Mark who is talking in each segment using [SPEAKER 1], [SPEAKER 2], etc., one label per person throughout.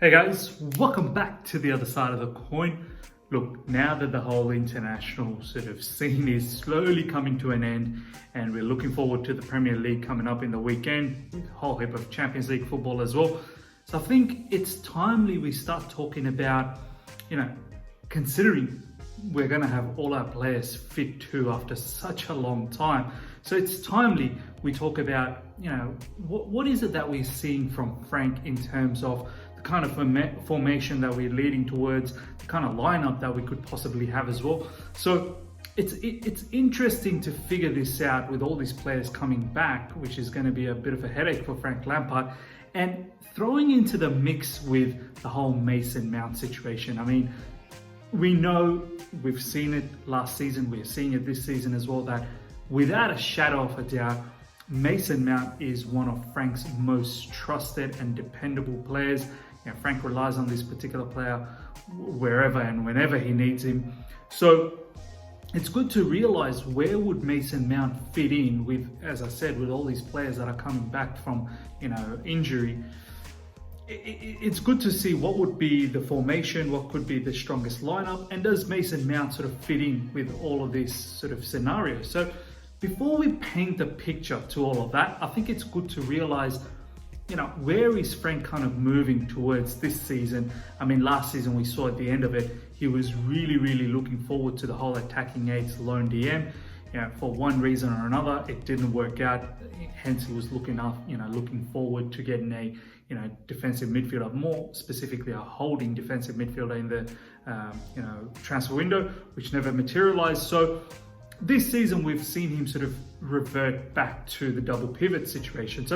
[SPEAKER 1] Hey guys, welcome back to the other side of the coin. Look, now that the whole international sort of scene is slowly coming to an end and we're looking forward to the Premier League coming up in the weekend with a whole heap of Champions League football as well. So I think it's timely we start talking about, considering we're going to have all our players fit too after such a long time. So it's timely we talk about, what is it that we're seeing from Frank in terms of the kind of formation that we're leading towards, the kind of lineup that we could possibly have as well. So it's interesting to figure this out with all these players coming back, which is going to be a bit of a headache for Frank Lampard, and throwing into the mix with the whole Mason Mount situation. I mean, we know, we've seen it last season, we're seeing it this season as well, that without a shadow of a doubt, Mason Mount is one of Frank's most trusted and dependable players. Frank relies on this particular player wherever and whenever he needs him. So it's good to realize where would Mason Mount fit in with, as I said, with all these players that are coming back from, injury. It's good to see what would be the formation, what could be the strongest lineup, and does Mason Mount sort of fit in with all of these sort of scenarios. So before we paint the picture to all of that, I think it's good to realize, where is Frank kind of moving towards this season? I mean, last season we saw at the end of it, he was really looking forward to the whole attacking eights lone DM. For one reason or another, it didn't work out. Hence, he was looking forward to getting a, defensive midfielder, more specifically a holding defensive midfielder in the, transfer window, which never materialized. So this season, we've seen him sort of revert back to the double pivot situation. So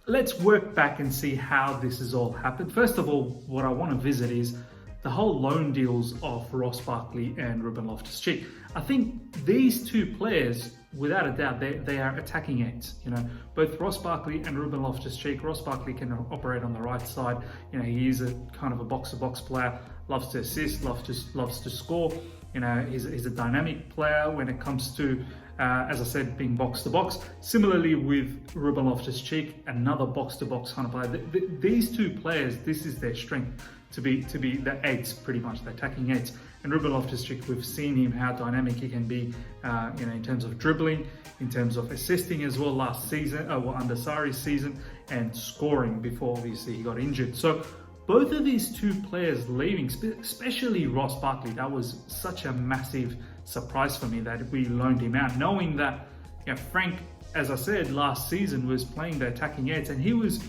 [SPEAKER 1] let's work back and see how this has all happened. First of all, what I want to visit is the whole loan deals of Ross Barkley and Ruben Loftus Cheek. I think these two players, without a doubt, they are attacking eights. Both Ross Barkley and Ruben Loftus Cheek. Ross Barkley can operate on the right side. He is a kind of a box-to-box player, loves to assist, loves to score. He's a dynamic player when it comes to, as I said, being box-to-box. Similarly with Ruben Loftus Cheek, another box-to-box kind of player. These two players, this is their strength, to be the eights, pretty much, the attacking eights. And Ruben Loftus Cheek, we've seen him, how dynamic he can be, in terms of dribbling, in terms of assisting as well last season, under Sarri's season, and scoring before obviously he got injured. So both of these two players leaving, especially Ross Barkley, that was such a massive surprise for me that we loaned him out, knowing that Frank, as I said, last season was playing the attacking eights, and he was,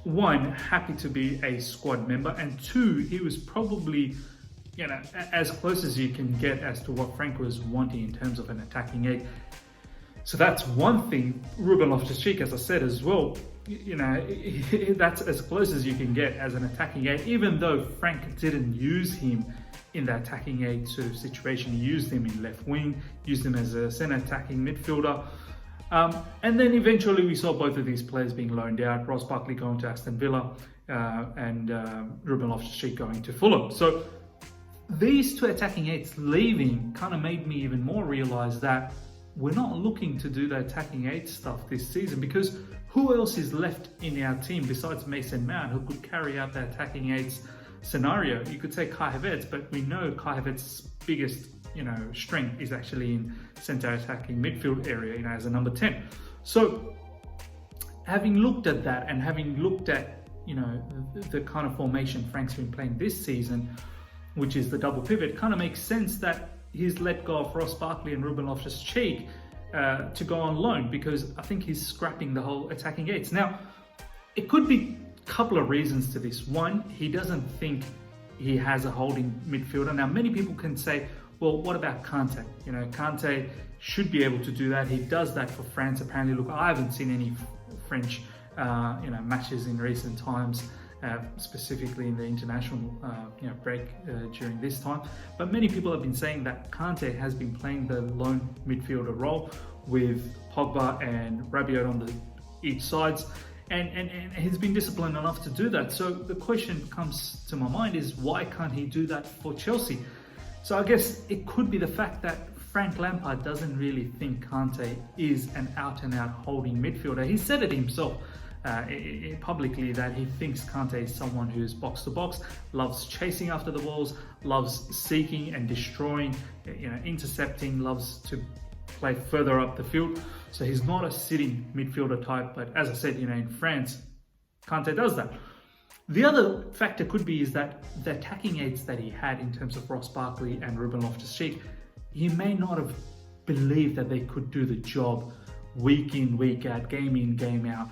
[SPEAKER 1] one, happy to be a squad member, and two, he was probably, as close as you can get as to what Frank was wanting in terms of an attacking eight. So that's one thing. Ruben Loftus Cheek, as I said as well, that's as close as you can get as an attacking eight, even though Frank didn't use him in the attacking eight sort of situation. He used him in left wing, used him as a centre attacking midfielder. And then eventually we saw both of these players being loaned out, Ross Barkley going to Aston Villa and Ruben Loftus Cheek going to Fulham. So these two attacking eights leaving kind of made me even more realise that we're not looking to do the attacking eight stuff this season, because who else is left in our team besides Mason Mount who could carry out the attacking eights scenario? You could say Kai Havertz, but we know Kai Havertz's biggest strength is actually in centre attacking midfield area, as a number 10. So having looked at that and having looked at, the kind of formation Frank's been playing this season, which is the double pivot, kind of makes sense that he's let go of Ross Barkley and Ruben Loftus Cheek to go on loan, because I think he's scrapping the whole attacking eights. Now, it could be a couple of reasons to this. One, he doesn't think he has a holding midfielder. Now, many people can say, well, what about Kante? Kante should be able to do that. He does that for France. Apparently, look, I haven't seen any French, matches in recent times, specifically in the international, break during this time. But many people have been saying that Kante has been playing the lone midfielder role with Pogba and Rabiot on each sides. And he's been disciplined enough to do that. So the question comes to my mind is, why can't he do that for Chelsea? So I guess it could be the fact that Frank Lampard doesn't really think Kante is an out-and-out holding midfielder. He said it himself publicly that he thinks Kante is someone who's box to box, loves chasing after the balls, loves seeking and destroying, intercepting, loves to play further up the field. So he's not a sitting midfielder type, but as I said, in France, Kante does that. The other factor could be is that the attacking aids that he had in terms of Ross Barkley and Ruben Loftus Cheek, he may not have believed that they could do the job week in, week out, game in, game out.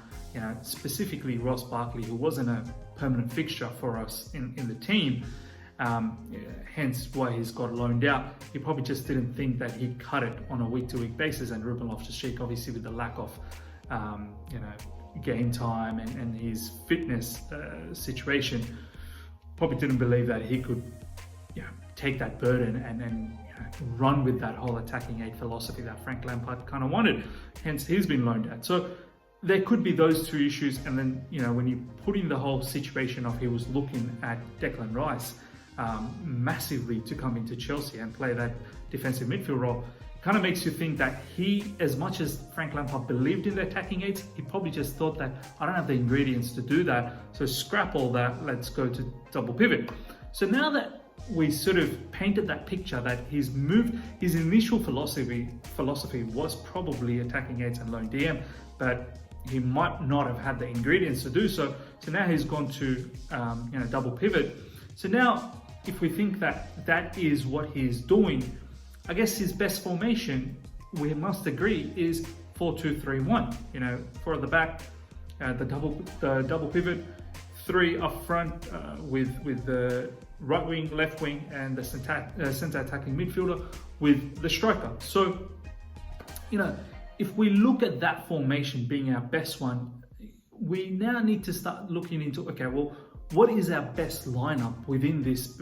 [SPEAKER 1] Specifically Ross Barkley, who wasn't a permanent fixture for us in the team, hence why he's got loaned out. He probably just didn't think that he'd cut it on a week-to-week basis, and Ruben Loftus Cheek, obviously with the lack of game time and his fitness situation, probably didn't believe that he could take that burden and run with that whole attacking aid philosophy that Frank Lampard kind of wanted. Hence he's been loaned out. So there could be those two issues, and then when you put in the whole situation of he was looking at Declan Rice massively to come into Chelsea and play that defensive midfield role, kind of makes you think that he, as much as Frank Lampard believed in the attacking aids, he probably just thought that I don't have the ingredients to do that, so scrap all that, let's go to double pivot. So now that we sort of painted that picture that his initial philosophy was probably attacking aids and lone DM, but he might not have had the ingredients to do so. So now he's gone to double pivot. So now if we think that that is what he's doing, I guess his best formation, we must agree, is 4-2-3-1. For the back, the double pivot, 3 up front with the right wing, left wing, and the center attacking midfielder with the striker. So, if we look at that formation being our best one, we now need to start looking into, okay, well, what is our best lineup within this,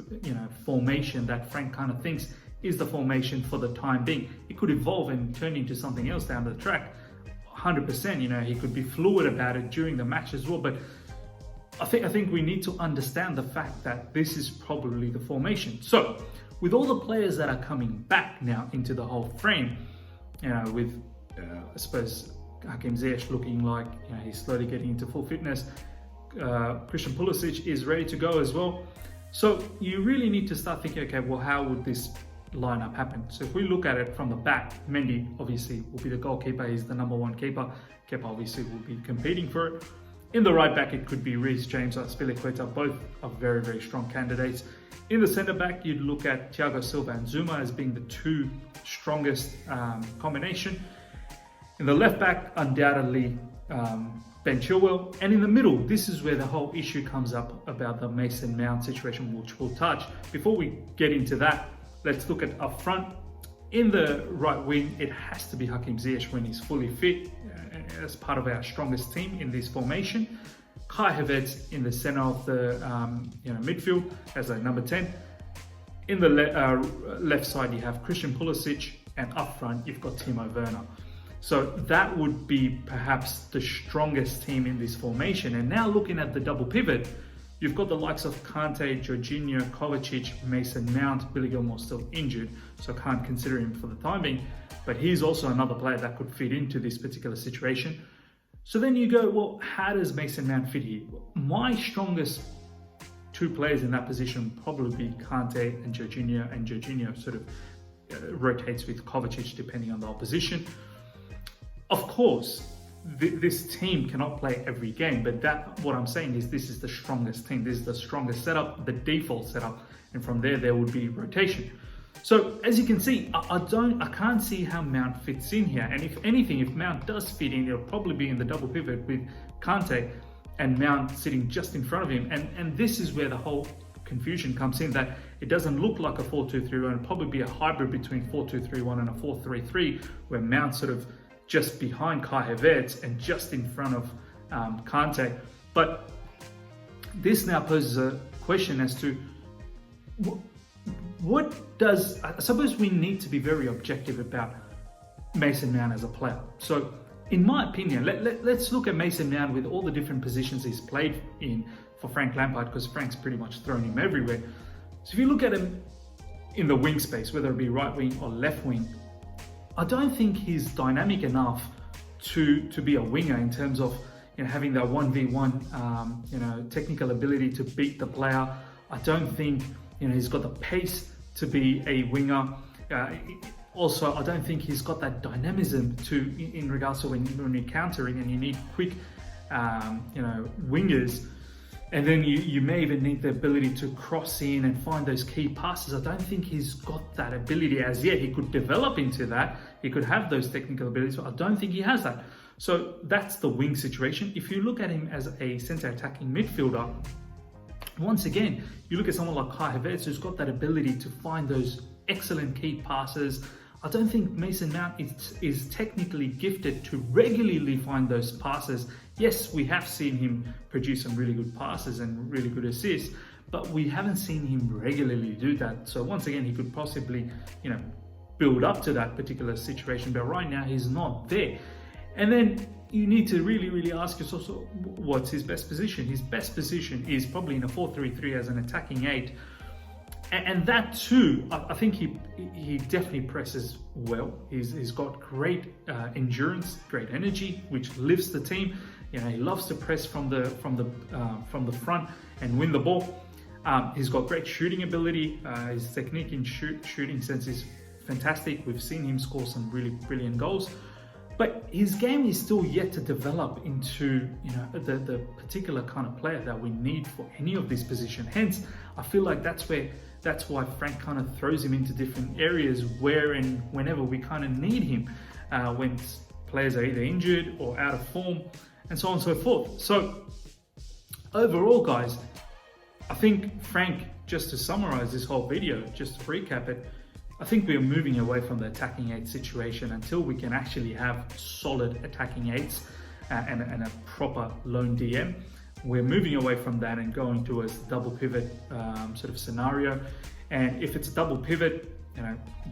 [SPEAKER 1] formation that Frank kind of thinks is the formation for the time being? It could evolve and turn into something else down the track. 100%, he could be fluid about it during the match as well, but I think we need to understand the fact that this is probably the formation. So with all the players that are coming back now into the whole frame, with I suppose Hakim Ziyech looking like he's slowly getting into full fitness, Christian Pulisic is ready to go as well. So you really need to start thinking, okay, well, how would this lineup happen? So if we look at it from the back, Mendy obviously will be the goalkeeper. He's the number 1 keeper. Kepa obviously will be competing for it. In the right back, it could be Reece James or Spilicueta. Both are very, very strong candidates. In the centre back, you'd look at Thiago Silva and Zuma as being the 2 strongest combination. In the left back, undoubtedly Ben Chilwell. And in the middle, this is where the whole issue comes up about the Mason Mount situation, which we'll touch. Before we get into that, let's look at up front. In the right wing, it has to be Hakim Ziyech when he's fully fit as part of our strongest team in this formation. Kai Havertz in the center of the midfield as a number 10. In the left side, you have Christian Pulisic, and up front, you've got Timo Werner. So that would be perhaps the strongest team in this formation. And now looking at the double pivot, you've got the likes of Kante, Jorginho, Kovacic, Mason Mount. Billy Gilmore's still injured, so can't consider him for the time being. But he's also another player that could fit into this particular situation. So then you go, well, how does Mason Mount fit here? My strongest 2 players in that position probably be Kante and Jorginho sort of rotates with Kovacic depending on the opposition. Of course, this team cannot play every game, but what I'm saying is this is the strongest team. This is the strongest setup, the default setup, and from there would be rotation. So as you can see, I can't see how Mount fits in here. And if anything, if Mount does fit in, it'll probably be in the double pivot with Kante and Mount sitting just in front of him. And this is where the whole confusion comes in, that it doesn't look like a 4-2-3-1. It'll probably be a hybrid between 4-2-3-1 and a 4-3-3, where Mount sort of just behind Kai Havertz and just in front of Kante. But this now poses a question as to what does, I suppose we need to be very objective about Mason Mount as a player. So in my opinion, let's look at Mason Mount with all the different positions he's played in for Frank Lampard, because Frank's pretty much thrown him everywhere. So if you look at him in the wing space, whether it be right wing or left wing, I don't think he's dynamic enough to be a winger in terms of, having that 1v1, technical ability to beat the player. I don't think, he's got the pace to be a winger. Also, I don't think he's got that dynamism in regards to when you're countering and you need quick, wingers. And then you may even need the ability to cross in and find those key passes. I don't think he's got that ability as yet. He could develop into that. He could have those technical abilities, but I don't think he has that. So that's the wing situation. If you look at him as a centre attacking midfielder, once again, you look at someone like Kai Havertz, who's got that ability to find those excellent key passes. I don't think Mason Mount is technically gifted to regularly find those passes. Yes, we have seen him produce some really good passes and really good assists, but we haven't seen him regularly do that. So once again, he could possibly, build up to that particular situation, but right now he's not there. And then you need to really, really ask yourself, so what's his best position? His best position is probably in a 4-3-3 as an attacking 8. And that too, I think he definitely presses well. He's got great endurance, great energy, which lifts the team. He loves to press from the front and win the ball. He's got great shooting ability. His technique in shooting sense is fantastic. We've seen him score some really brilliant goals. But his game is still yet to develop into, the particular kind of player that we need for any of this position. Hence, I feel like that's why Frank kind of throws him into different areas where and whenever we kind of need him, when players are either injured or out of form, and so on and so forth. So overall, guys, I think Frank, just to summarize this whole video, just to recap it, I think we're moving away from the attacking 8 situation until we can actually have solid attacking 8s and a proper lone DM. We're moving away from that and going towards double pivot sort of scenario. And if it's a double pivot,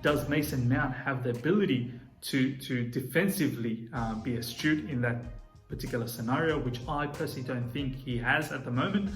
[SPEAKER 1] does Mason Mount have the ability to defensively be astute in that particular scenario, which I personally don't think he has at the moment.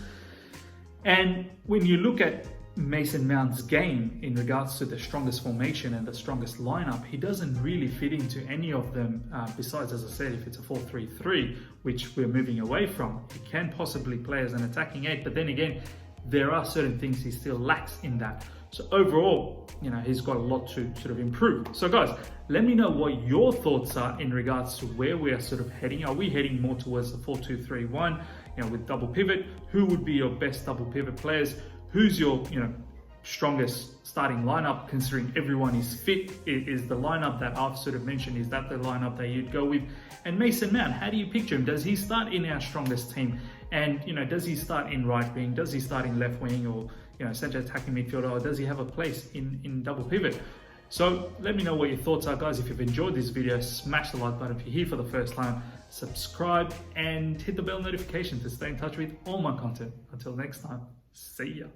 [SPEAKER 1] And when you look at Mason Mount's game in regards to the strongest formation and the strongest lineup, he doesn't really fit into any of them besides, as I said, if it's a 4-3-3, which we're moving away from. He can possibly play as an attacking 8, but then again, there are certain things he still lacks in that. So overall, he's got a lot to sort of improve. So guys, let me know what your thoughts are in regards to where we are sort of heading. Are we heading more towards the 4-2-3-1, with double pivot? Who would be your best double pivot players? Who's your, strongest starting lineup, considering everyone is fit? Is the lineup that I've sort of mentioned, is that the lineup that you'd go with? And Mason Mount, how do you picture him? Does he start in our strongest team? And, does he start in right wing? Does he start in left wing or, centre attacking midfielder? Or does he have a place in double pivot? So let me know what your thoughts are, guys. If you've enjoyed this video, smash the like button. If you're here for the first time, subscribe and hit the bell notification to stay in touch with all my content. Until next time, see ya.